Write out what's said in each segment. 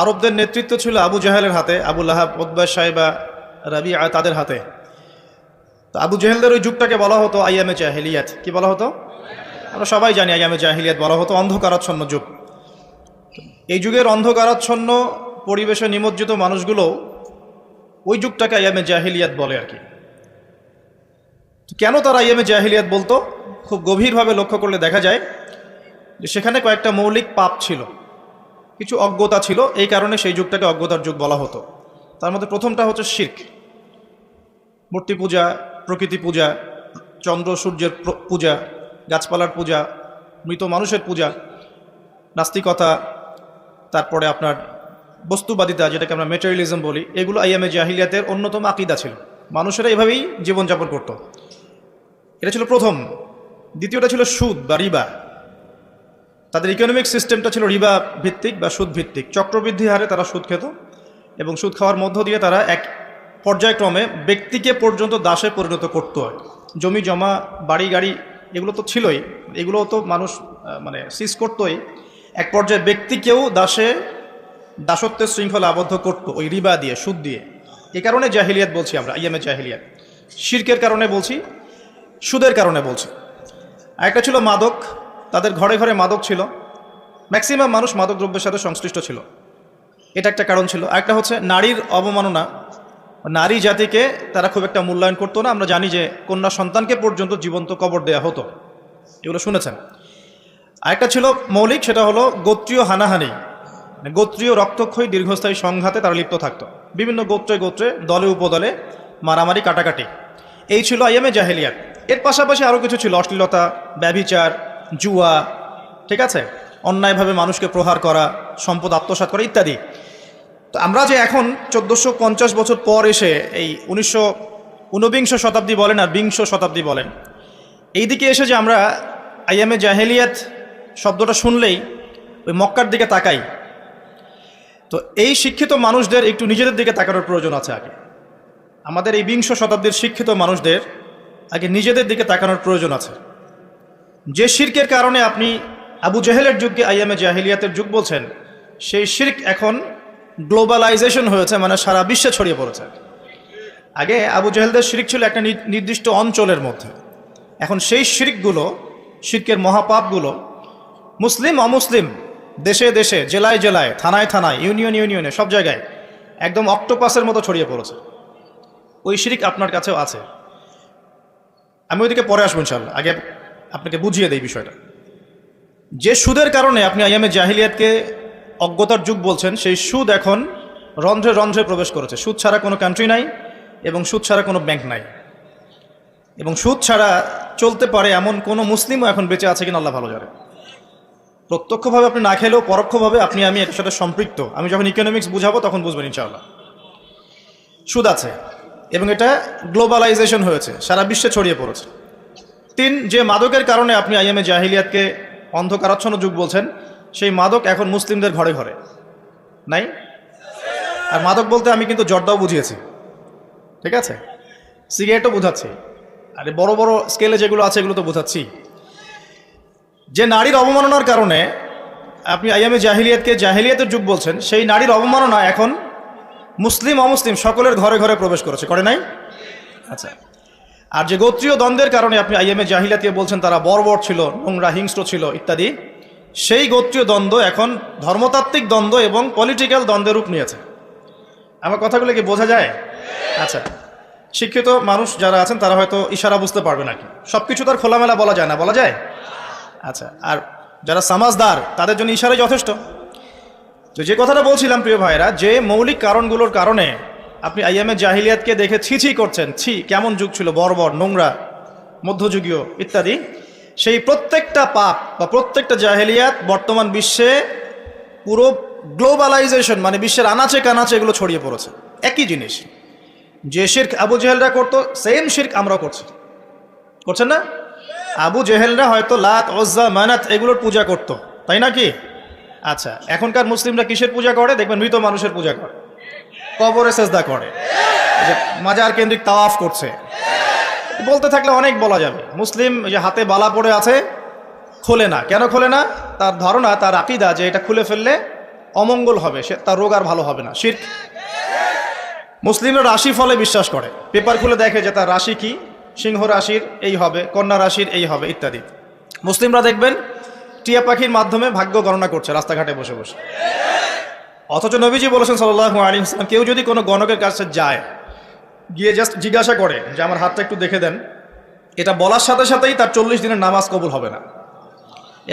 আরবদের নেতৃত্ব ছিল আবু জাহেলের হাতে, আবু লাহাব, উতবা, শাইবা, রাবিআ তাদের হাতে। তো আবু জাহেলদের ওই যুগটাকে বলা হতো আইয়ামে জাহিলিয়াত। কি বলা হতো? আমরা সবাই জানি আইয়ামে জাহিলিয়াত বলা হতো, অন্ধকারাচ্ছন্ন যুগ। এই যুগের অন্ধকারাচ্ছন্ন পরিবেশে নিমজ্জিত মানুষগুলো ওই যুগটাকে আইয়ামে জাহিলিয়াত বলে আর কি। কেন তারা আইয়ামে জাহিলিয়াত বলতো? খুব গভীরভাবে লক্ষ্য করলে দেখা যায় যে সেখানে কয়েকটা মৌলিক পাপ ছিল, কিছু অজ্ঞতা ছিল, এই কারণে সেই যুগটাকে অজ্ঞতার যুগ বলা হতো। তার মধ্যে প্রথমটা হচ্ছে শিরক, মূর্তি পূজা, প্রকৃতি পূজা, চন্দ্র সূর্যের পূজা, গাছপালার পূজা, মৃত মানুষের পূজা, নাস্তিকতা, তারপরে আপনার বস্তুবাদিতা যেটাকে আমরা মেটেরিয়ালিজম বলি, এগুলো আইয়ামে জাহিলিয়াতের অন্যতম আকীদা ছিল। মানুষেরা এভাবেই জীবনযাপন করত। এটা ছিল প্রথম। দ্বিতীয়টা ছিল সুদ বা রিবা। তাদের ইকোনমিক সিস্টেমটা ছিল রিবা ভিত্তিক বা সুদ ভিত্তিক। চক্রবৃদ্ধি হারে তারা সুদ খেত এবং সুদ খাওয়ার মধ্য দিয়ে তারা এক পর্যায়ক্রমে ব্যক্তিকে পর্যন্ত দাসে পরিণত করত। জমি জমা, বাড়ি গাড়ি এগুলো তো ছিলই, এগুলো তো মানুষ সিজ করতোই। এক পর্যায়ে ব্যক্তিকেও দাসত্বের শৃঙ্খলা আবদ্ধ করতো ওই রিবা দিয়ে, সুদ দিয়ে। এই কারণে জাহিলিয়াত বলছি আমরা, আইয়ামে জাহিলিয়াত। শিরকের কারণে বলছি, সুদের কারণে বলছি। আরেকটা ছিল মাদক। তাদের ঘরে ঘরে মাদক ছিল, ম্যাক্সিমাম মানুষ মাদক দ্রব্যের সাথে সংশ্লিষ্ট ছিল, এটা একটা কারণ ছিল। আরেকটা হচ্ছে নারীর অবমাননা। নারী জাতিকে তারা খুব একটা মূল্যায়ন করতো না। আমরা জানি যে কন্যা সন্তানকে পর্যন্ত জীবন্ত কবর দেয়া হতো, এগুলো শুনেছেন। আরেকটা ছিল মৌলিক, সেটা হলো গোত্রীয় হানাহানি, গোত্রীয় রক্তক্ষয়ী দীর্ঘস্থায়ী সংঘাতে তারা লিপ্ত থাকতো। বিভিন্ন গোত্রে গোত্রে, দলে উপদলে মারামারি, কাটাকাটি, এই ছিল আইয়ামে জাহেলিয়াত। এর পাশাপাশি আরও কিছু ছিল, অশ্লীলতা, ব্যভিচার, জুয়া, ঠিক আছে, অন্যায়ভাবে মানুষকে প্রহার করা, সম্পদ আত্মসাৎ করা ইত্যাদি। তো আমরা যে এখন 1450 বছর পর এসে এই 19ঊনবিংশ শতাব্দী বলেন আর বিংশ শতাব্দী বলেন, এই দিকে এসে যে আমরা আইয়ামে জাহেলিয়াত শব্দটা শুনলেই ওই মক্কার দিকে তাকাই, তো এই শিক্ষিত মানুষদের একটু নিজেদের দিকে তাকানোর প্রয়োজন আছে। আগে আমাদের এই বিংশ শতাব্দীর শিক্ষিত মানুষদের আগে নিজেদের দিকে তাকানোর প্রয়োজন আছে। যে শিরকের কারণে আপনি আবু জাহেলের যুগকে আইয়ামে জাহিলিয়াতের যুগ বলছেন, সেই শিরক এখন গ্লোবালাইজেশন হয়েছে, মানে সারা বিশ্বে ছড়িয়ে পড়েছে। আগে আবু জাহেলদের শিরক ছিল একটা নির্দিষ্ট অঞ্চলের মধ্যে। এখন সেই শিরকগুলো, শিরকের মহাপাপগুলো মুসলিম অমুসলিম, দেশে দেশে, জেলায় জেলায়, থানায় থানায়, ইউনিয়নে, সব জায়গায় একদম অক্টোপাসের মতো ছড়িয়ে পড়েছে। ওই শিরক আপনার কাছেও আছে। আমি ওইদিকে পরে আসবো ইনশাআল্লাহ, আগে আপনাকে বুঝিয়ে দেই বিষয়টা। যে সুদের কারণে আপনি আইয়ামে জাহিলিয়াতকে অজ্ঞতার যুগ বলছেন, সেই সুদ এখন রন্ধ্রে রন্ধ্রে প্রবেশ করেছে। সুদ ছাড়া কোনো কান্ট্রি নাই এবং সুদ ছাড়া কোনো ব্যাংক নাই, এবং সুদ ছাড়া চলতে পারে এমন কোনো মুসলিমও এখন বেঁচে আছে কিনা আল্লাহ ভালো জানে। প্রত্যক্ষভাবে আপনি না খেলেও পরোক্ষভাবে আপনি আমি এটার সাথে সম্পৃক্ত। আমি যখন ইকোনমিক্স বুঝাবো তখন বুঝবেন ইনশাআল্লাহ। সুদ আছে এবং এটা গ্লোবালাইজেশন হয়েছে, সারা বিশ্বে ছড়িয়ে পড়েছে। 3, যে মাদকের কারণে আপনি আইয়ামে জাহিলিয়াতকে অন্ধকারাচ্ছন্ন যুগ বলছেন, সেই মাদক এখন মুসলিমদের ঘরে ঘরে নাই। আর মাদক বলতে আমি কিন্তু জর্দাও বুঝিয়েছি, ঠিক আছে, সিগারেটও বোঝাচ্ছি, আরে বড় বড় স্কেলে যেগুলো আছে এগুলো তো বোঝাচ্ছি। যে নারীর অবমাননার কারণে আপনি আইয়ামে জাহিলিয়াতকে জাহিলিয়াতের যুগ বলছেন, সেই নারীর অবমাননা এখন মুসলিম অমুসলিম সকলের ঘরে ঘরে প্রবেশ করেছে, করে নাই? আচ্ছা। আর যে গোত্রীয় দ্বন্দ্বের কারণে আপনি আইয়ামে জাহিলিয়াতকে বলছেন তারা বর্বর ছিল, নোংরা, হিংস্র ছিল ইত্যাদি, সেই গোত্রীয় দ্বন্দ্ব এখন ধর্মতাত্ত্বিক দ্বন্দ্ব এবং পলিটিক্যাল দ্বন্দ্বের রূপ নিয়েছে। আমার কথাগুলো কি বোঝা যায়? আচ্ছা, শিক্ষিত মানুষ যারা আছেন তারা হয়তো ইশারা বুঝতে পারবে নাকি, সব কিছু তার খোলামেলা বলা যায় না, বলা যায়? আচ্ছা, আর যারা সমাজদার তাদের জন্য ইশারাই যথেষ্ট। তো যে কথাটা বলছিলাম প্রিয় ভাইরা, যে মৌলিক কারণগুলোর কারণে আপনি আইয়ামে জাহিলিয়াতকে দেখে ছি করছেন, ছি কেমন যুগ ছিল, বর্বর, নোংরা, মধ্যযুগীয় ইত্যাদি, সেই প্রত্যেকটা পাপ বা প্রত্যেকটা জাহিলিয়াত বর্তমান বিশ্বে পুরো গ্লোবালাইজেশন, মানে বিশ্বের আনাচে কানাচে এগুলো ছড়িয়ে পড়েছে। একই জিনিস, যে শিরক আবু জেহেলরা করতো, সেম শিরক আমরাও করছি, করছেন না? আবু জেহেলরা হয়তো লাত, উজ্জা, মানাত এগুলোর পূজা করত, তাই নাকি? আচ্ছা, এখনকার মুসলিমরা কিসের পূজা করে? দেখবেন মৃত মানুষের পূজা করে, কবরে সেজদা করে, মাজার কেন্দ্রিক তাওয়াফ করছে। বলতে থাকলে অনেক বলা যাবে। মুসলিম যে হাতে বালা পড়ে আছে, খোলে না। কেন খোলে না? তার ধারণা, তার আকীদা যে এটা খুলে ফেললে অমঙ্গল হবে, তার রোগ আর ভালো হবে না, শিরক। মুসলিমরা রাশি ফলে বিশ্বাস করে, পেপার খুলে দেখে যে তার রাশি কি, সিংহ রাশির এই হবে, কন্যা রাশির এই হবে ইত্যাদি। মুসলিমরা দেখবেন টিয়া পাখির মাধ্যমে ভাগ্য গণনা করছে রাস্তাঘাটে বসে বসে। অথচ নবীজি বলেছেন সাল্লাল্লাহু আলাইহি ওয়াসাল্লাম, কেউ যদি কোনো গণকের কাছে যায়, গিয়ে জাস্ট জিজ্ঞাসা করে যে আমার হাতটা একটু দেখে দেন, এটা বলার সাথে সাথেই তার 40 দিনের নামাজ কবুল হবে না।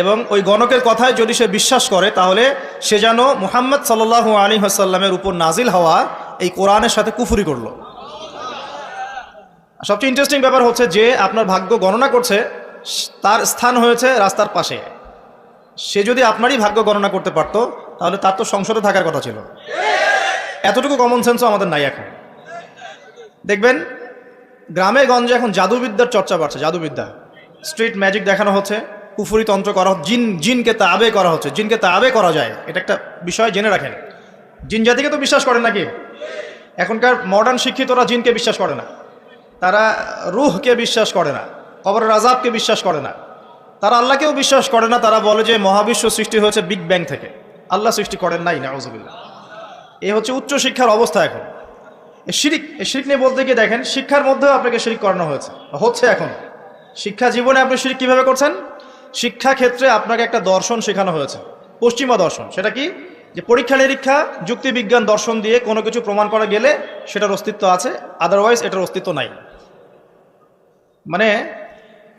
এবং ওই গণকের কথায় যদি সে বিশ্বাস করে, তাহলে সে যেন মুহাম্মদ সাল্লাল্লাহু আলাইহি ওয়াসাল্লামের উপর নাজিল হওয়া এই কোরআনের সাথে কুফরি করলো। সবচেয়ে ইন্টারেস্টিং ব্যাপার হচ্ছে যে আপনার ভাগ্য গণনা করছে, তার স্থান হয়েছে রাস্তার পাশে। সে যদি আপনারই ভাগ্য গণনা করতে পারতো, তাহলে তার তো সংসদে থাকার কথা ছিল। এতটুকু কমন সেন্সও আমাদের নাই এখন। দেখবেন গ্রামে গঞ্জে এখন জাদুবিদ্যার চর্চা বাড়ছে, জাদুবিদ্যা, স্ট্রিট ম্যাজিক দেখানো হচ্ছে, কুফরি তন্ত্র করা হচ্ছে, জিনকে তাবে করা হচ্ছে। জিনকে তাবে করা যায়, এটা একটা বিষয় জেনে রাখেন। জিন জাতিকে তো বিশ্বাস করেন নাকি? এখনকার মডার্ন শিক্ষিতরা জিনকে বিশ্বাস করে না, তারা রুহকে বিশ্বাস করে না, কবরের আযাবকে বিশ্বাস করে না, তারা আল্লাহকেও বিশ্বাস করে না। তারা বলে যে মহাবিশ্ব সৃষ্টি হয়েছে বিগ ব্যাং থেকে, আল্লাহ সৃষ্টি করেন নাই, নাউযুবিল্লাহ। এই হচ্ছে উচ্চ শিক্ষার অবস্থা এখন। শিরক নিয়ে বলতে গিয়ে দেখেন, শিক্ষার মধ্যেও আপনাকে শিরক করানো হচ্ছে এখন। শিক্ষা জীবনে আপনি শিরক কীভাবে করছেন? শিক্ষা ক্ষেত্রে আপনাকে একটা দর্শন শেখানো হয়েছে, পশ্চিমা দর্শন। সেটা কি? যে পরীক্ষা নিরীক্ষা, যুক্তিবিজ্ঞান, দর্শন দিয়ে কোনো কিছু প্রমাণ করা গেলে সেটার অস্তিত্ব আছে, আদারওয়াইজ এটার অস্তিত্ব নাই। মানে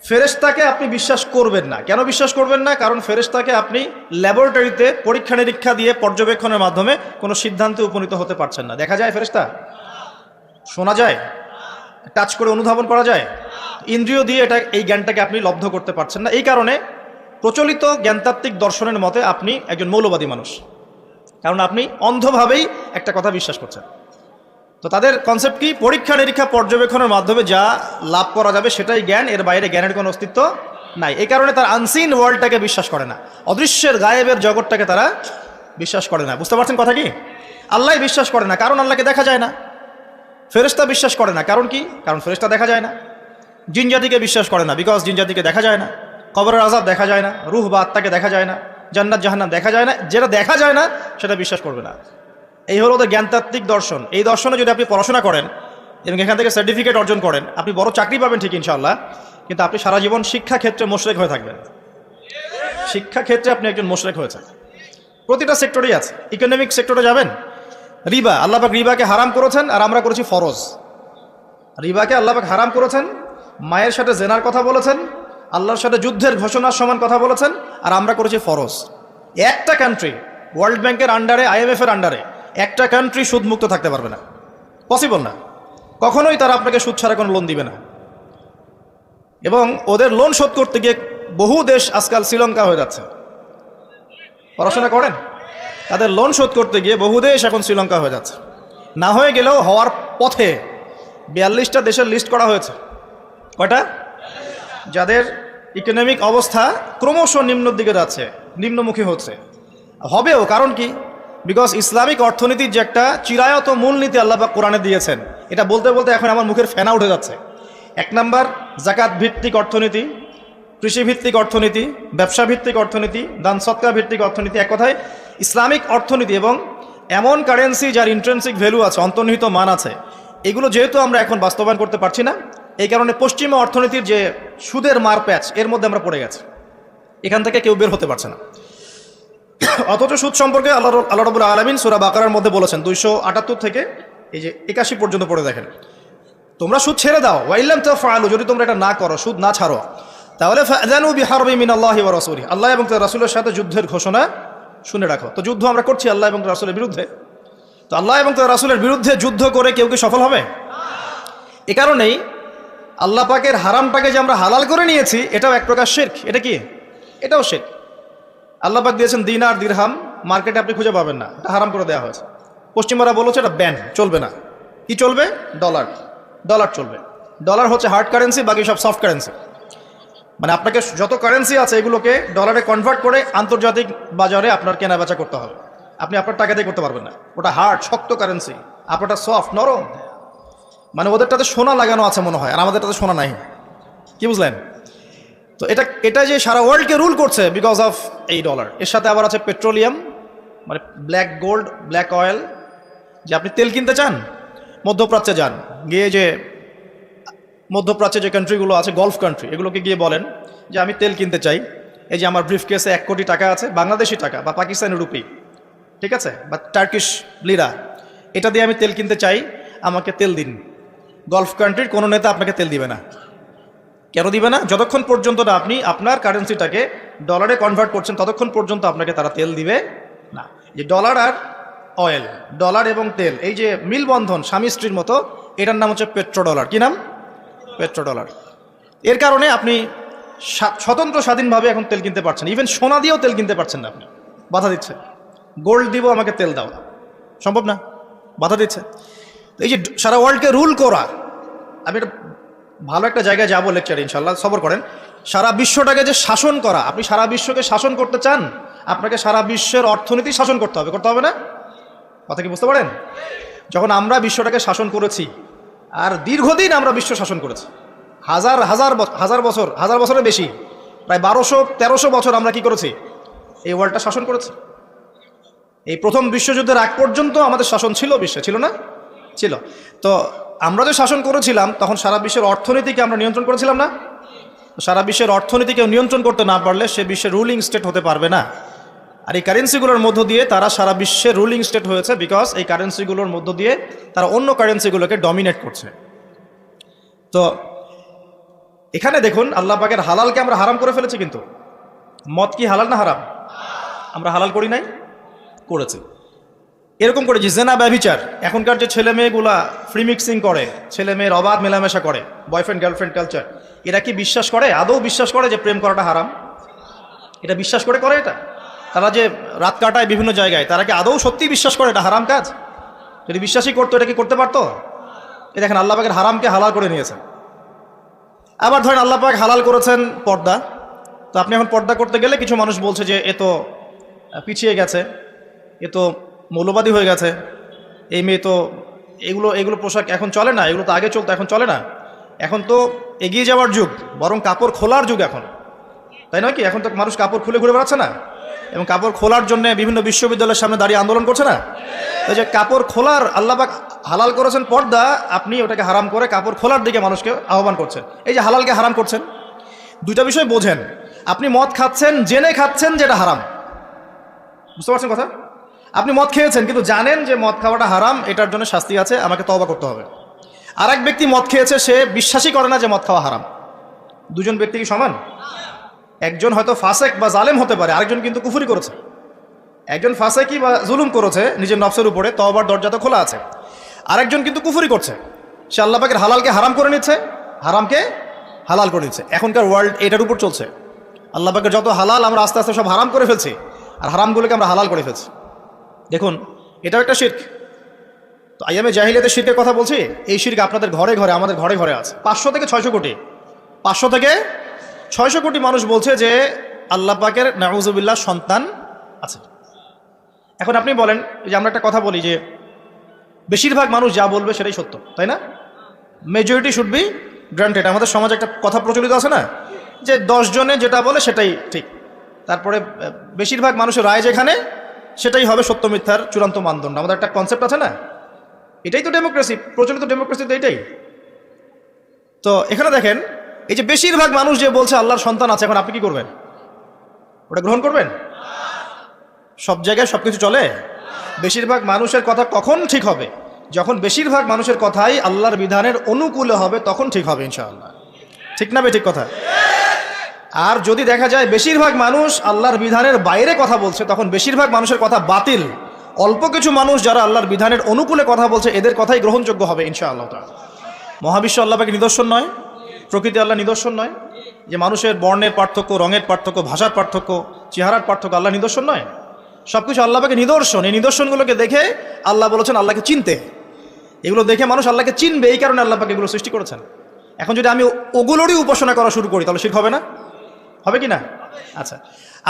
ফেরেশতাকে আপনি বিশ্বাস করবেন না। কেন বিশ্বাস করবেন না? কারণ ফেরেশতাকে আপনি ল্যাবরেটরিতে পরীক্ষা নিরীক্ষা দিয়ে পর্যবেক্ষণের মাধ্যমে কোনো সিদ্ধান্তে উপনীত হতে পারছেন না। দেখা যায় ফেরেশতা? শোনা যায়? টাচ করে অনুধাবন করা যায়? ইন্দ্রিয় দিয়ে এই জ্ঞানটাকে আপনি লব্ধ করতে পারছেন না। এই কারণে প্রচলিত জ্ঞানতাত্ত্বিক দর্শনের মতে আপনি একজন মৌলবাদী মানুষ, কারণ আপনি অন্ধভাবেই একটা কথা বিশ্বাস করছেন। তো তাদের কনসেপ্ট কি? পরীক্ষা নিরীক্ষা পর্যবেক্ষণের মাধ্যমে যা লাভ করা যাবে সেটাই জ্ঞান, এর বাইরে জ্ঞানের কোনো অস্তিত্ব নাই। এই কারণে তারা আনসিন ওয়ার্ল্ডটাকে বিশ্বাস করে না, অদৃশ্যের গায়েবের জগৎটাকে তারা বিশ্বাস করে না। বুঝতে পারছেন কথা কি? আল্লাহ বিশ্বাস করে না, কারণ আল্লাহকে দেখা যায় না। ফেরেশতা বিশ্বাস করে না, কারণ কি? কারণ ফেরেশতা দেখা যায় না। জিন জাতিকে বিশ্বাস করে না, বিকজ জিন জাতিকে দেখা যায় না। কবরের আযাব দেখা যায় না, রূহ বা আত্মাকে দেখা যায় না, জান্নাত জাহান্নাম দেখা যায় না। যেটা দেখা যায় না সেটা বিশ্বাস করবে না। এই হলো ওদের জ্ঞানতাত্ত্বিক দর্শন। এই দর্শনে যদি আপনি পড়াশোনা করেন এবং এখান থেকে সার্টিফিকেট অর্জন করেন, আপনি বড় চাকরি পাবেন ঠিক ইনশাআল্লাহ, কিন্তু আপনি সারা জীবন শিক্ষা ক্ষেত্রে মুশরিক হয়ে থাকবেন। শিক্ষা ক্ষেত্রে আপনি একজন মুশরিক হয়েছেন। প্রতিটা সেক্টরেই আছে। ইকোনমিক সেক্টরে যাবেন, রিবা, আল্লাহ পাক রিবাকে হারাম করেছেন আর আমরা করেছি ফরজ। রিবাকে আল্লাহ পাক হারাম করেছেন, মায়ের সাথে জেনার কথা বলেছেন, আল্লাহর সাথে যুদ্ধের ঘোষণার সমান কথা বলেছেন, আর আমরা করেছি ফরজ। একটা কান্ট্রি ওয়ার্ল্ড ব্যাংকের আন্ডারে, IMF-এর আন্ডারে একটা কান্ট্রি সুদমুক্ত থাকতে পারবে না, পসিবল না। কখনোই তারা আপনাকে সুদ ছাড়া কোনো লোন দিবে না। এবং ওদের লোন শোধ করতে গিয়ে বহু দেশ আজকাল শ্রীলঙ্কা হয়ে যাচ্ছে। পড়াশোনা করেন, তাদের লোন শোধ করতে গিয়ে বহু দেশ এখন শ্রীলঙ্কা হয়ে যাচ্ছে। না হয়ে গেলেও হওয়ার পথে 42টা দেশের লিস্ট করা হয়েছে। কয়টা? যাদের ইকোনমিক অবস্থা ক্রমশ নিম্নের দিকে যাচ্ছে, নিম্নমুখী হচ্ছে, হবেও। কারণ কি? বিকজ ইসলামিক অর্থনীতির যে একটা চিরায়ত মূলনীতি আল্লাহ পাক কোরআনে দিয়েছেন, এটা বলতে বলতে এখন আমার মুখের ফেনা উঠে যাচ্ছে। 1 নাম্বার, জাকাত ভিত্তিক অর্থনীতি, কৃষিভিত্তিক অর্থনীতি, ব্যবসা ভিত্তিক অর্থনীতি, দান সদকা ভিত্তিক অর্থনীতি। এক কথায় ইসলামিক অর্থনীতি এবং এমন কারেন্সি যার ইন্ট্রেন্সিক ভ্যালু আছে, অন্তর্নিহিত মান আছে, এগুলো যেহেতু আমরা এখন বাস্তবায়ন করতে পারছি না, এই কারণে পশ্চিমা অর্থনীতির যে সুদের মার প্যাচ, এর মধ্যে আমরা পড়ে গেছি। এখান থেকে কেউ বের হতে পারছে না। অথচ সুদ সম্পর্কে আল্লাহ রাব্বুল আলামিন সূরা বাকারার মধ্যে বলেছেন 278 থেকে এই যে 81 পর্যন্ত পড়ে দেখেন, তোমরা সুদ ছেড়ে দাও, ওয়াইল্লাম তাফআলু, যদি তোমরা এটা না করো, সুদ না ছাড়ো, তাহলে ফাযানু বিহারবিন মিনাল্লাহি ওয়া রাসূলিহি, আল্লাহ এবং তার রাসূলের সাথে যুদ্ধের ঘোষণা শুনে রাখো। তো যুদ্ধ আমরা করছি আল্লাহ এবং তার রাসূলের বিরুদ্ধে। তো আল্লাহ এবং তার রাসূলের বিরুদ্ধে যুদ্ধ করে কেউ কি সফল হবে? এ কারণেই আল্লাহ পাকের হারামটাকে যে আমরা হালাল করে নিয়েছি, এটাও এক প্রকার শিরক। এটা কি? এটাও শিরক। আল্লাহ পাক দিয়েছেন দিনার, দিরহাম, মার্কেটে আপনি খুঁজে পাবেন না, এটা হারাম করে দেওয়া হয়েছে। পশ্চিমারা বলেছে এটা ব্যান, চলবে না। কি চলবে? ডলার। ডলার চলবে। ডলার হচ্ছে হার্ড কারেন্সি, বাকি সব সফট কারেন্সি। মানে আপনাকে যত কারেন্সি আছে এগুলোকে ডলারে কনভার্ট করে আন্তর্জাতিক বাজারে আপনার কেনা বেচা করতে হবে। আপনি আপনার টাকা দিয়ে করতে পারবেন না। ওটা হার্ড, শক্ত কারেন্সি, আপনারটা সফট, নরম। মানে ওদেরটাতে সোনা লাগানো আছে মনে হয়, আর আমাদেরটাতে সোনা নাই। কি বুঝলেন? তো এটা যে সারা ওয়ার্ল্ডকে রুল করছে বিকজ অফ এই ডলার। এর সাথে আবার আছে পেট্রোলিয়াম, মানে ব্ল্যাক গোল্ড, ব্ল্যাক অয়েল। যে আপনি তেল কিনতে চান, মধ্যপ্রাচ্যে যান, গিয়ে যে মধ্যপ্রাচ্যে যে কান্ট্রিগুলো আছে, গলফ কান্ট্রি, এগুলোকে গিয়ে বলেন যে আমি তেল কিনতে চাই, এই যে আমার ব্রিফ কেসে 1 কোটি টাকা আছে, বাংলাদেশি টাকা বা পাকিস্তানি রুপি, ঠিক আছে, বা টার্কিশ লিরা, এটা দিয়ে আমি তেল কিনতে চাই, আমাকে তেল দিন। গলফ কান্ট্রির কোনো নেতা আপনাকে তেল দিবে না। কেন দিবে না? যতক্ষণ পর্যন্ত না আপনি আপনার কারেন্সিটাকে ডলারে কনভার্ট করছেন, ততক্ষণ পর্যন্ত আপনাকে তারা তেল দিবে না। যে ডলার আর অয়েল, ডলার এবং তেল, এই যে মিলবন্ধন স্বামী স্ত্রীর মতো, এটার নাম হচ্ছে পেট্রো ডলার। কি নাম? Petro dollar. এর কারণে আপনি স্বতন্ত্র স্বাধীনভাবে এখন তেল কিনতে পারছেন। ইভেন সোনা দিয়েও তেল কিনতে পারছেন না, আপনি বাধা দিচ্ছে। গোল্ড দিব, আমাকে তেল দাও, সম্ভব না, বাধা দিচ্ছে। এই যে সারা ওয়ার্ল্ডকে রুল করা, আমি এটা ভালো একটা জায়গায় যাবো লেকচার, ইনশাল্লাহ, সবর করেন। সারা বিশ্বটাকে যে শাসন করা, আপনি সারা বিশ্বকে শাসন করতে চান, আপনাকে সারা বিশ্বের অর্থনীতি শাসন করতে হবে, করতে হবে না? কথা কি বুঝতে পারেন? যখন আমরা বিশ্বটাকে শাসন করেছি, আর দীর্ঘদিন আমরা বিশ্ব শাসন করেছি, হাজার বছরের বেশি, প্রায় 1200-1300 বছর আমরা কি করেছি? এই ওয়ার্ল্ডটা শাসন করেছি। এই প্রথম বিশ্বযুদ্ধের আগ পর্যন্ত আমাদের শাসন ছিল বিশ্বে, ছিল না? ছিল। তো আমরা যে শাসন করেছিলাম, তখন সারা বিশ্বের অর্থনীতিকে আমরা নিয়ন্ত্রণ করেছিলাম না? সারা বিশ্বের অর্থনীতিকে নিয়ন্ত্রণ করতে না পারলে সে বিশ্বের রুলিং স্টেট হতে পারবে না। আর এই কারেন্সিগুলোর মধ্য দিয়ে তারা সারা বিশ্বের রুলিং স্টেট হয়েছে, বিকজ এই কারেন্সিগুলোর মধ্য দিয়ে তারা অন্য কারেন্সিগুলোকে ডমিনেট করছে। তো এখানে দেখুন, আল্লাহ পাকের হালালকে আমরা হারাম করে ফেলেছি। কিন্তু মদ কি হালাল না হারাম? আমরা হালাল করি নাই, করেছি। এরকম করে যে জেনা, ব্যভিচার, এখনকার যে ছেলে মেয়েগুলা ফ্রি মিক্সিং করে, ছেলে মেয়ের অবাধ মেলামেশা করে, বয়ফ্রেন্ড গার্লফ্রেন্ড কালচার, এরা কি বিশ্বাস করে, আদৌ বিশ্বাস করে যে প্রেম করাটা হারাম? এটা বিশ্বাস করে এটা? তারা যে রাত কাটায় বিভিন্ন জায়গায়, তারা কি আদৌ সত্যি বিশ্বাস করে এটা হারাম কাজ? যদি বিশ্বাসই করতো, এটা কি করতে পারতো? এ দেখেন, আল্লাহ পাকের হারামকে হালাল করে নিয়েছেন। আবার ধরেন আল্লাহ পাক হালাল করেছেন পর্দা, তো আপনি এখন পর্দা করতে গেলে কিছু মানুষ বলছে যে এ তো পিছিয়ে গেছে, এ তো মৌলবাদী হয়ে গেছে, এই মেয়ে তো এগুলো পোশাক এখন চলে না, এগুলো তো আগে চলতো, এখন চলে না, এখন তো এগিয়ে যাওয়ার যুগ, বরং কাপড় খোলার যুগ এখন, তাই নয় কি? এখন তো মানুষ কাপড় খুলে ঘুরে বেড়াচ্ছে না, এবং কাপড় খোলার জন্য বিভিন্ন বিশ্ববিদ্যালয়ের সামনে দাঁড়িয়ে আন্দোলন করছে না? এই যে কাপড় খোলার আল্লাহ পাক হালাল করেছেন পর্দা, আপনি ওটাকে হারাম করে কাপড় খোলার দিকে মানুষকে আহ্বান করছেন। এই যে হালালকে হারাম করছেন, দুইটা বিষয় বোঝেন। আপনি মদ খাচ্ছেন, জেনে খাচ্ছেন যেটা হারাম, বুঝতে পারছেন কথা? আপনি মদ খেয়েছেন কিন্তু জানেন যে মদ খাওয়াটা হারাম, এটার জন্য শাস্তি আছে, আমাকে তওবা করতে হবে। আর এক ব্যক্তি মদ খেয়েছে, সে বিশ্বাসই করে না যে মদ খাওয়া হারাম। দুজন ব্যক্তি কি সমান? একজন হয়তো ফাসেক বা জালেম হতে পারে, আরেকজন কিন্তু কুফরি করেছে। একজন ফাসেকি বা জুলুম করেছে নিজের নফসের উপরে, তওবার দরজা তো খোলা আছে। আরেকজন কিন্তু কুফরি করছে, সে আল্লাহ পাকের হালালকে হারাম করে নিচ্ছে, হারামকে হালাল করে নিচ্ছে। এখনকার ওয়ার্ল্ড এটার উপর চলছে। আল্লাহ পাকের যত হালাল আমরা আস্তে আস্তে সব হারাম করে ফেলছি, আর হারামগুলোকে আমরা হালাল করে ফেলছি। দেখুন, এটাও একটা শিরক। তো আইয়ামে জাহিলিয়াতের শিরকের কথা বলছি, এই শিরক আপনাদের ঘরে ঘরে, আমাদের ঘরে ঘরে আছে। 500 থেকে 600 কোটি, 500 থেকে 600 কোটি মানুষ বলছে যে আল্লাহ পাকের নাউজুবিল্লাহ সন্তান আছে। এখন আপনি বলেন যে আমরা একটা কথা বলি যে বেশিরভাগ মানুষ যা বলবে সেটাই সত্য, তাই না? Majority should be granted. আমাদের সমাজে একটা কথা প্রচলিত আছে না, যে 10 জনে যেটা বলে সেটাই ঠিক, তারপরে বেশিরভাগ মানুষের রায় যেখানে, সেটাই হবে সত্য মিথ্যার চূড়ান্ত মানদণ্ড। আমাদের একটা কনসেপ্ট আছে না, এটাই তো ডেমোক্রেসি, প্রচলিত ডেমোক্রেসি তো এটাই। তো এখানে দেখেন, এই যে বেশিরভাগ মানুষ যে বলছে আল্লাহর সন্তান আছে, এখন আপনি কি করবেন? ওটা গ্রহণ করবেন? সব জায়গায় সব কিছু চলে? বেশিরভাগ মানুষের কথা কখন ঠিক হবে? যখন বেশিরভাগ মানুষের কথাই আল্লাহর বিধানের অনুকূলে হবে, তখন ঠিক হবে ইনশাআল্লাহ। ঠিক না ঠিক কথা? আর যদি দেখা যায় বেশিরভাগ মানুষ আল্লাহর বিধানের বাইরে কথা বলছে, তখন বেশিরভাগ মানুষের কথা বাতিল। অল্প কিছু মানুষ যারা আল্লাহর বিধানের অনুকূলে কথা বলছে, এদের কথাই গ্রহণযোগ্য হবে ইনশাআল্লাহ তাআলা। মহাবিশ্ব আল্লাহ পাকের নিদর্শন নয়? প্রকৃতি আল্লাহ নিদর্শন নয়? যে মানুষের বর্ণের পার্থক্য, রঙের পার্থক্য, ভাষার পার্থক্য, চেহারার পার্থক্য আল্লাহ নিদর্শন নয়? সব কিছু আল্লাহ পাকের নিদর্শন। এই নিদর্শনগুলোকে দেখে আল্লাহ বলেছেন আল্লাহকে চিনতে। এগুলো দেখে মানুষ আল্লাহকে চিনবে, এই কারণে আল্লাহ পাক এগুলো সৃষ্টি করেছেন। এখন যদি আমি ওগুলোরই উপাসনা করা শুরু করি, তাহলে শিরক হবে না? হবে কি না? আচ্ছা,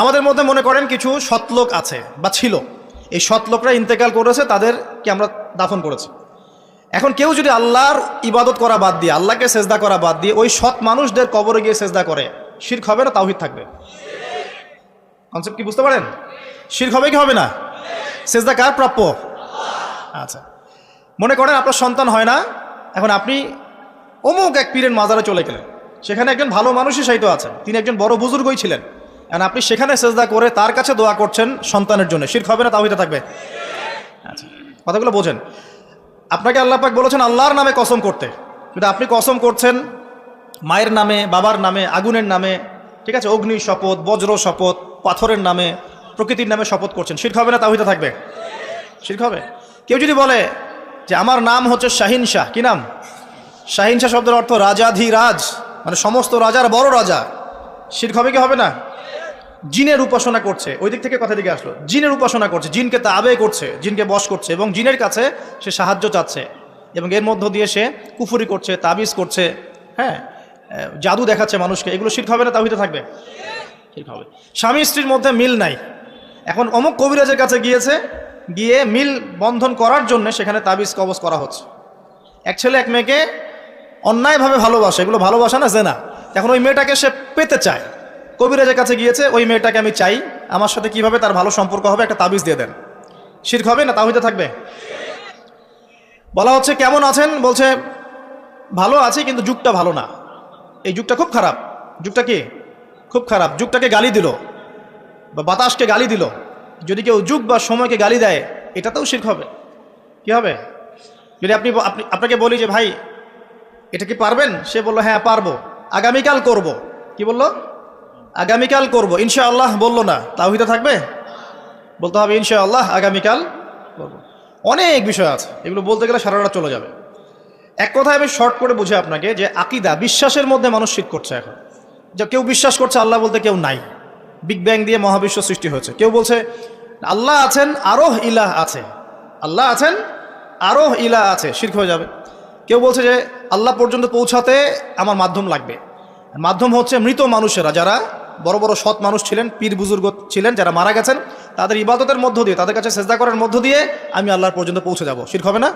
আমাদের মধ্যে মনে করেন কিছু সৎলোক আছে বা ছিল, এই সৎলোকরা ইন্তেকাল করেছে, তাদেরকে আমরা দাফন করেছি। এখন কেউ যদি আল্লাহর ইবাদত করা বাদ দিয়ে, আল্লাহকে সেজদা করা বাদ দিয়ে ওই সৎ মানুষদের কবরে গিয়ে সেজদা করে, শিরক হবে না তাওহীদ থাকবে? কনসেপ্ট কি বুঝতে পারেন? শিরক হবে কি হবে না? সেজদা কার প্রাপ্য? আচ্ছা, মনে করেন আপনার সন্তান হয় না, এখন আপনি অমুক এক পীরের মাজারে চলে গেলেন, সেখানে একজন ভালো মানুষই সাহিত্য আছেন, তিনি একজন বড় বুজুর্গই ছিলেন, এখন আপনি সেখানে সেজদা করে তার কাছে দোয়া করছেন সন্তানের জন্য, শিরক হবে না তাওহীদে থাকবে? আচ্ছা, কথাগুলো বোঝেন। আপনাকে আল্লাহ পাক বলেছেন আল্লাহর নামে কসম করতে, কিন্তু আপনি কসম করছেন মায়ের নামে, বাবার নামে, আগুনের নামে, ঠিক আছে, অগ্নি শপথ, বজ্র শপথ, পাথরের নামে, প্রকৃতির নামে শপথ করছেন, শিরক হবে না তাওহীদে থাকবে? শিরক হবে। কেউ যদি বলে যে আমার নাম হচ্ছে শাহিন শাহ, কি নাম? শাহিন শাহ শব্দের অর্থ রাজাধিরাজ, মানে সমস্ত রাজার বড় রাজা, শিরক হবে কি হবে না? জিনের উপাসনা করছে, ওই দিক থেকে কথা দিকে আসলো, জিনের উপাসনা করছে, জিনকে তাবে করছে, জিনকে বশ করছে এবং জিনের কাছে সে সাহায্য চাচ্ছে এবং এর মধ্য দিয়ে সে কুফরি করছে, তাবিজ করছে, হ্যাঁ, জাদু দেখাচ্ছে মানুষকে, এগুলো শিরক হবে না তাওহীদে থাকবে? শিরক হবে। স্বামী স্ত্রীর মধ্যে মিল নাই, এখন অমুক কবিরাজের কাছে গিয়ে মিল বন্ধন করার জন্য সেখানে তাবিজ কবজ করা হচ্ছে। এক ছেলে এক মেয়েকে অন্যায়ভাবে ভালোবাসে, এগুলো ভালোবাসা না, জেনা। এখন ওই মেয়েটাকে সে পেতে চায়, কবিরাজের কাছে গিয়েছে, ওই মেয়েটাকে আমি চাই, আমার সাথে কিভাবে তার ভালো সম্পর্ক হবে, একটা তাবিজ দিয়ে দেন, শিরক হবে না তাওহীদে থাকবে? বলা হচ্ছে কেমন আছেন, বলছে ভালো আছে কিন্তু যুগটা ভালো না, এই যুগটা খুব খারাপ। যুগটা কি খুব খারাপ? যুগটাকে গালি দিল বা বাতাসকে গালি দিল। যদি কেউ যুগ বা সময়কে গালি দেয়, এটাতেও শিরক হবে। কি হবে? যদি আপনাকে বলি যে ভাই এটা কি পারবেন, সে বললো হ্যাঁ পারবো, আগামীকাল করব, কি বললো? আগামীকাল করব, ইনশাআল্লাহ বললো না, তাওহীদে থাকবে? বলতে হবে ইনশাআল্লাহ আগামীকাল করব। অনেক বিষয় আছে, এগুলো বলতে গেলে সারা রাত চলে যাবে। এক কথায় আমি শর্ট করে বুঝে আপনাকে যে আকীদা, বিশ্বাসের মধ্যে মানুষ শিরক করছে। এখন যে কেউ বিশ্বাস করছে আল্লাহ বলতে কেউ নাই, বিগ ব্যাং দিয়ে মহাবিশ্ব সৃষ্টি হয়েছে, কেউ বলছে আল্লাহ আছেন আরোহ ইলাহ আছে, আল্লাহ আছেন আরোহ ইলাহ আছে, শিরক হয়ে যাবে। কেউ বলছে যে আল্লাহ পর্যন্ত পৌঁছাতে আমার মাধ্যম লাগবে, মাধ্যম হচ্ছে মৃত মানুষেরা, যারা বড় বড় সৎ মানুষ ছিলেন, পীর বুজুর্গ ছিলেন, যারা মারা গেছেন, তাদের ইবাদতের মধ্য দিয়ে, তাদের কাছে সেজদা করার মধ্য দিয়ে আমি আল্লাহর পর্যন্ত পৌঁছে যাব, শিরক হবে না?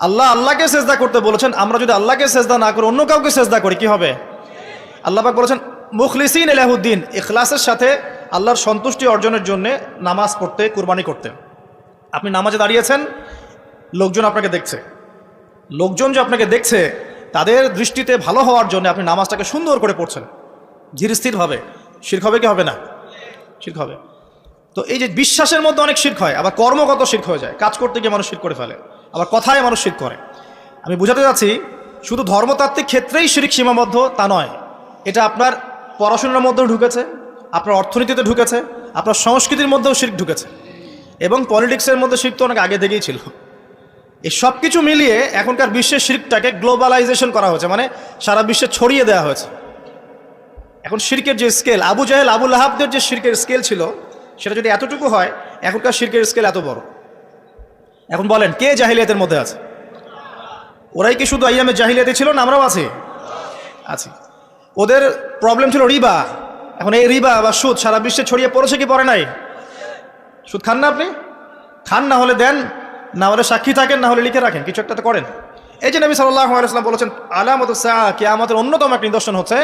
আল্লাহকে সেজদা করতে বলেছেন, আমরা যদি আল্লাহকে সেজদা না করে অন্য কাউকে সেজদা করি কি হবে? আল্লাহ পাক বলেছেন মুখলিসিন লাহুদ্দিন, ইখলাসের সাথে আল্লাহর সন্তুষ্টি অর্জনের জন্য নামাজ পড়তে, কুরবানি করতে। আপনি নামাজে দাঁড়িয়েছেন, লোকজন আপনাকে দেখছে, লোকজন যে আপনাকে দেখছে তাদের দৃষ্টিতে ভালো হওয়ার জন্য আপনি নামাজটাকে সুন্দর করে পড়ছেন, ধীর স্থিরভাবে, শিরক হবে কি হবে না? শিরক হবে। তো এই যে বিশ্বাসের মধ্যে অনেক শিরক হয়, আবার কর্মগত শিরক হয়ে যায়, কাজ করতে গিয়ে মানুষ শিরক করে ফেলে, আবার কথায় মানুষ শিরক করে। আমি বুঝাতে যাচ্ছি শুধু ধর্মতাত্ত্বিক ক্ষেত্রেই শিরক সীমাবদ্ধ তা নয়, এটা আপনার পড়াশোনার মধ্যেও ঢুকেছে, আপনার অর্থনীতিতে ঢুকেছে, আপনার সংস্কৃতির মধ্যেও শিরক ঢুকেছে, এবং পলিটিক্সের মধ্যে শিরক তো অনেক আগে থেকেই ছিল। এই সব কিছু মিলিয়ে এখনকার বিশ্বের শিরকটাকে গ্লোবালাইজেশন করা হয়েছে, মানে সারা বিশ্বে ছড়িয়ে দেওয়া হয়েছে। এখন শিরকের যে স্কেল, আবু জাহেল আবু লাহাবদের যে শিরকের স্কেল ছিল, সেটা যদি এতটুকু হয়, এখনকার শিরকের স্কেল এত বড়। এখন বলেন কে জাহিলিয়াতের মধ্যে আছে? ওরাই কি শুধু আইয়ামে জাহিলিয়াতে ছিল না? আমরাও আছি। ওদের প্রবলেম ছিল রিবা। এখন এই রিবা বা সুদ সারা বিশ্বে ছড়িয়ে পড়েছে কি পড়ে নাই? সুদ খান না আপনি? খান, না হলে দেন, না হলে সাক্ষী থাকেন, না হলে লিখে রাখেন, কিছু একটা তো করেন। এই যে নবী সাল্লাল্লাহু আলাইহি ওয়াসাল্লাম বলেছেন আলামাতুস সাআ, কিয়ামতের অন্যতম এক নিদর্শন হচ্ছে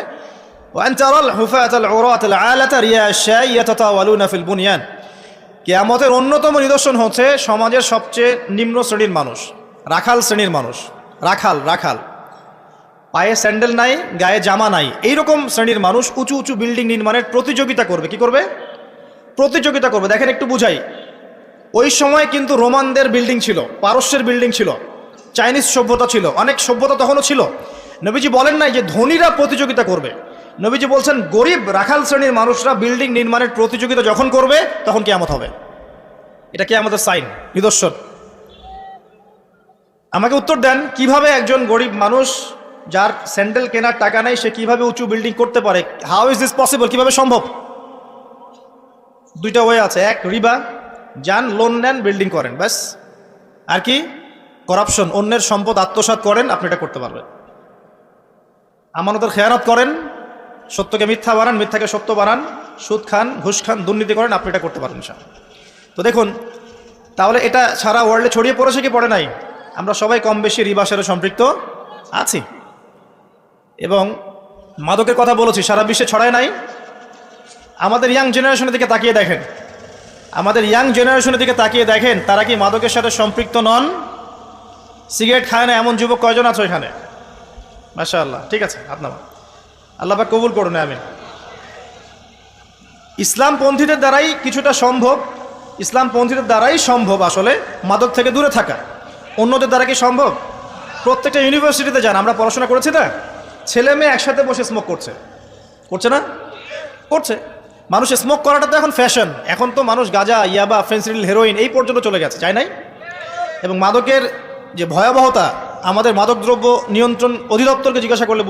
ওয়ান তারাল হুফাতাল উরাতাল আলাতা রিয়াশা ইয়াতাতাওয়ালুনা ফিল বুনিয়ান। কিয়ামতের অন্যতম নিদর্শন হচ্ছে সমাজের সবচেয়ে নিম্ন শ্রেণীর মানুষ, রাখাল শ্রেণীর মানুষ, রাখাল, পায়ে স্যান্ডেল নাই, গায়ে জামা নাই, এইরকম শ্রেণীর মানুষ উঁচু উঁচু বিল্ডিং নির্মাণের প্রতিযোগিতা করবে। কি করবে? প্রতিযোগিতা করবে। দেখেন একটু বুঝাই, ওই সময় কিন্তু রোমানদের বিল্ডিং ছিল, পারস্যের বিল্ডিং ছিল, চাইনিজ সভ্যতা ছিল, অনেক সভ্যতা তখনও ছিল। নবীজি বলেন নাই যে ধনীরা প্রতিযোগিতা করবে, নবীজি বলছেন গরিব রাখাল শ্রেণীর মানুষরা বিল্ডিং নির্মাণের প্রতিযোগিতা যখন করবে তখন কিয়ামত হবে। এটা কি আমাদের সাইন, নিদর্শন? আমাকে উত্তর দেন, কিভাবে একজন গরিব মানুষ যার স্যান্ডেল কেনার টাকা নেই সে কিভাবে উঁচু বিল্ডিং করতে পারে? How is this possible? কিভাবে সম্ভব? দুইটা ওয়ে আছে, এক রিবা, যান লোন নেন বিল্ডিং করেন, ব্যাস। আর কি? করাপশন, অন্যের সম্পদ আত্মসাৎ করেন, আপনি এটা করতে পারবেন। আমানতের খেয়ানত করেন, সত্যকে মিথ্যা বানান, মিথ্যাকে সত্য বানান, সুদ খান, ঘুষ খান, দুর্নীতি করেন, আপনি এটা করতে পারবেন। তো দেখুন, তাহলে এটা সারা ওয়ার্ল্ডে ছড়িয়ে পড়েছে কি পড়ে নাই? আমরা সবাই কম বেশি রিবার সাথে সম্পৃক্ত আছি। এবং মাদকের কথা বলেছি, সারা বিশ্বে ছড়ায় নাই? আমাদের ইয়াং জেনারেশনের দিকে তাকিয়ে দেখেন, আমাদের ইয়াং জেনারেশনের দিকে তাকিয়ে দেখেন, তারা কি মাদকের সাথে সম্পৃক্ত নন? সিগারেট খায় না এমন যুবক কয়জন আছো এখানে? মাশাআল্লাহ, ঠিক আছে, আপনার আল্লাহ পাক কবুল করুন, আমিন। ইসলামপন্থীদের দ্বারাই কিছুটা সম্ভব, ইসলামপন্থীদের দ্বারাই সম্ভব আসলে মাদক থেকে দূরে থাকা। অন্যদের দ্বারা কি সম্ভব? প্রত্যেকটা ইউনিভার্সিটিতে যান, আমরা পড়াশোনা করেছি না, ছেলে মেয়ে একসাথে বসে স্মোক করছে, করছে না? করছে। মানুষ স্মোক করাটা তো এখন ফ্যাশন, এখন তো মানুষ গাঁজা, ইয়াবা, ফেন্সিডিল, হেরোইন এই পর্যন্ত চলে গেছে, যায় নাই? এবং মাদকের যে ভয়াবহতা, আমাদের মাদকদ্রব্য নিয়ন্ত্রণ অধিদপ্তরকে জিজ্ঞাসা করলে